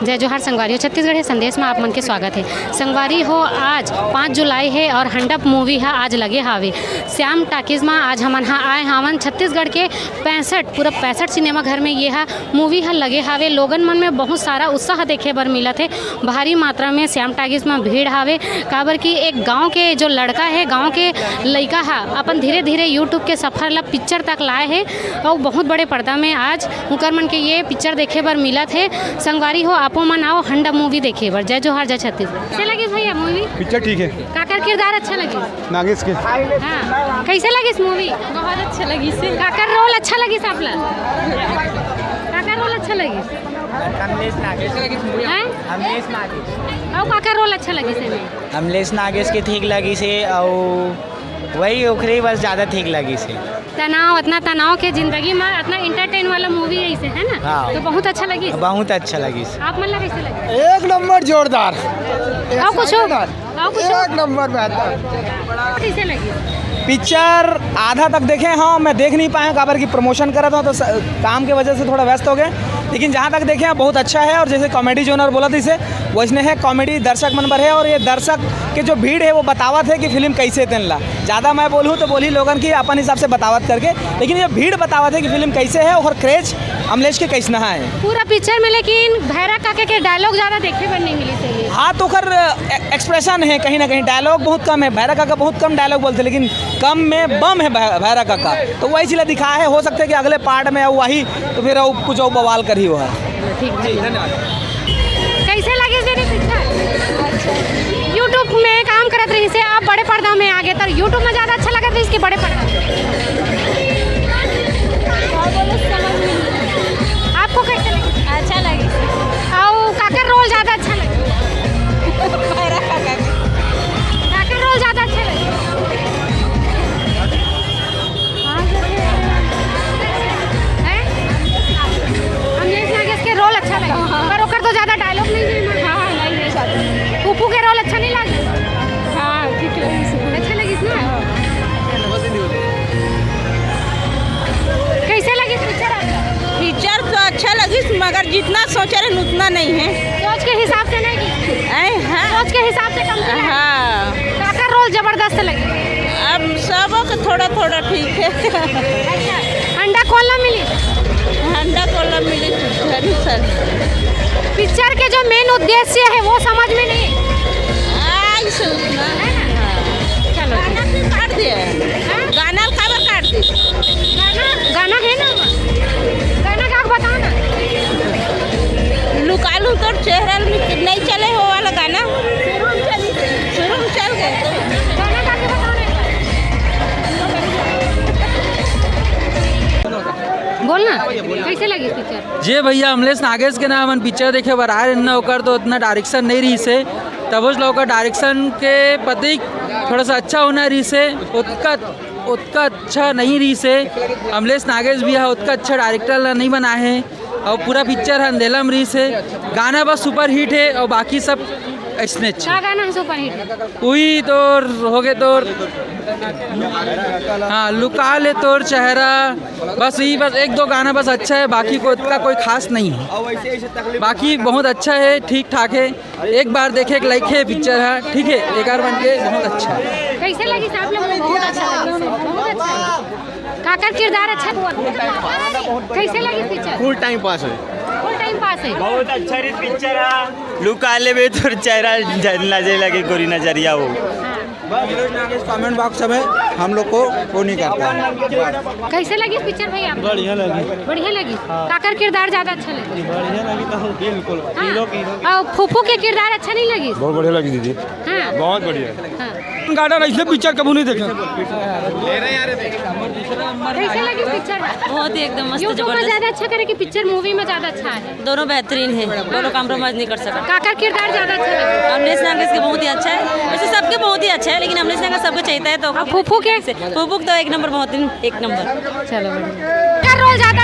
जय जोहार संगवारी हो। छत्तीसगढ़ संदेश में आप मन के स्वागत है। संगवारी हो, आज 5 जुलाई है और हंडप मूवी है आज लगे हावे श्याम टाकीज में। आज हमन हाँ आए हावन छत्तीसगढ़ के 65 सिनेमा घर में ये मूवी है लगे हावे। लोगन मन में बहुत सारा उत्साह देखे बर मिला थे। भारी मात्रा में श्याम टाकीज में भीड़ हावे काबर की एक गाँव के जो लड़का है, गाँव के लड़का है, अपन धीरे धीरे यूट्यूब के सफर ला पिक्चर तक लाए है और बहुत बड़े पर्दा में आज उनकर मन के ये पिक्चर देखे बर मिला थे। संगवारी हो, आपो मन आओ हंडा मूवी देखे बर। जय जोहार, जय छत्तीसगढ़। कैसे लगी भैया मूवी? पिक्चर ठीक है। काकर किरदार अच्छा लगी? नागेश के। हाँ, कैसे लगी इस मूवी? बहुत अच्छा लगी से। काकर रोल अच्छा लगी सापला? काकर रोल अच्छा लगी? अमलेश नागेश हैं? अमलेश नागेश और काकर रोल अच्छा लगी से में? अमलेश नागेश के ठीक लगी से और वही ओखरी बस ज़्यादा ठीक लगी से। इतना तनाव के जिंदगी में इतना एंटरटेन वाला मूवी है इसे, है ना? हाँ। तो बहुत अच्छा लगी। बहुत अच्छा लगी से। आप मन कैसे लगी? एक नंबर जोरदार। और कुछ एक नंबर बेहतर। कैसे लगी पिक्चर? आधा तक देखे, हाँ मैं देख नहीं पाया काबर की प्रमोशन कर रहा था तो काम के वजह से थोड़ा व्यस्त हो गए, लेकिन जहाँ तक देखे बहुत अच्छा है। और जैसे कॉमेडी जोनर बोला था इसे वैसने है, कॉमेडी दर्शक मन पर है और ये दर्शक के जो भीड़ है वो बतावत है कि फिल्म कैसे तेनला। ज़्यादा मैं बोलूँ तो बोली लोगन की अपन हिसाब से बतावत करके, लेकिन ये भीड़ बतावत है कि फिल्म कैसे है और क्रेज अमलेश के कैसना है पूरा पिक्चर में। लेकिन भैरा काका के डायलॉग ज़्यादा देखे बर नहीं मिली थे। हाँ तो खर एक्सप्रेशन है कहीं ना कहीं, डायलॉग बहुत कम है। भैरा काका बहुत कम डायलॉग बोलते, लेकिन कम में बम है भैरा काका, तो वही चीज़ दिखाया है। हो सकता है कि अगले पार्ट में वही तो फिर कुछ और बवाल कर ही हुआ है। ठीक, धन्यवाद। कैसे लगे तेरी पिक्चर? यूट्यूब में काम करत रही से आप बड़े पर्दा में आ गए, तो यूट्यूब में ज़्यादा अच्छा लगा था इसके बड़े पर्दा? आपको कैसे लगी? अच्छा लगी। और काकर रोल ज़्यादा अच्छा लगा? काकर रोल ज़्यादा अच्छा लगा? अमलेश नागेश के रोल अच्छा लगा, पर ओकर तो ज़्यादा डायलॉग नहीं है। हाँ, नहीं। पुप्पू के रोल अच्छा नहीं लगा? हाँ, ठीक लगी। अच्छा लगी ना? कैसे लगी पिक्चर आपको? पिक्चर तो अच्छा लगी मगर जितना सोचा रहे उतना नहीं है। सोच के हिसाब से नहीं की? हाँ। सोच के हिसाब से कम किया? हाँ। काकर रोल जबरदस्त लगी? अब सबों का थोड़ा थोड़ा ठीक है। अच्छा, अंडा खोलना मिली? अंडा कोला मिली सर। पिक्चर के जो मेन उद्देश्य है वो समझ में नहीं ऐसे उतना है ना? चलो गाना भी काट दिया। गाना खबर काट दी। गाना है ना? गाना का बताओ ना। लुकालू तो चेहरा में नहीं चले हो वाला गाना शुरू में चल गए। गाना का बताओ ना। बोलना कैसे लगी पिक्चर? जे भैया अमलेश नागेश के नाम हम पिक्चर देखे बर आए न ओकर तो उतना डायरेक्शन नहीं रही से, तब उस लोग का डायरेक्शन के प्रति थोड़ा सा अच्छा होना रही से, उतना अच्छा नहीं रही से। अमलेश नागेश भी है उतना अच्छा डायरेक्टर नहीं बना है और पूरा पिक्चर है अंधेलम रही से। गाना बस सुपर हिट है और बाकी सब ऐसने अच्छा। क्या गाना है सुपर हिट? वही तोर हो गए तोर, हाँ लुका ले तोर चेहरा, बस यही बस 1-2 गाना बस अच्छा है, बाकी को इतना कोई खास नहीं है। बाकी बहुत अच्छा है, ठीक ठाक है, एक बार देखे एक लाइक है पिक्चर है, ठीक है, एक बार बन के बहुत अच्छा है। कैसे लगी साहब लोग? बहुत अच्छा लगी, बहुत अच्छा। काकर किरदार अच्छा हुआ। कैसे लगी पिक्चर? फुल टाइम पास है। फुल टाइम पास है। बहुत अच्छा पिक्चर है। लुका ले बे तोर चेहरा नजर लगे गोरी नजरिया वो। कमेंट बॉक्स में हम लोग को वो नहीं करता। कैसे लगी पिक्चर भाई आपको? बढ़िया लगी। बढ़िया लगी। काकर किरदार ज़्यादा अच्छा लगी? बढ़िया लगी तो बिल्कुल। हाँ। और फूफू के किरदार अच्छा नहीं लगी? बहुत बढ़िया लगी दीदी। हाँ, बहुत बढ़िया। हाँ। गार्डन ऐसे पिक्चर कभी नहीं देखा। कैसे लगी पिक्चर? बहुत ही एकदम मस्त यूट्यूब में जबरदस्त। ज़्यादा अच्छा करे कि पिक्चर मूवी में ज़्यादा अच्छा है? दोनों बेहतरीन है, दोनों कॉम्प्रोमाइज नहीं कर सका। काकर किरदार ज़्यादा अच्छा लगा? अमलेश नागेश के बहुत ही अच्छा है, वैसे सबके बहुत ही अच्छा है, लेकिन अमलेश नागेश सबको चाहिए है तो फूफू के? फूफू तो एक नंबर, बहुत ही एक नंबर। चलो बढ़िया। रोल ज़्यादा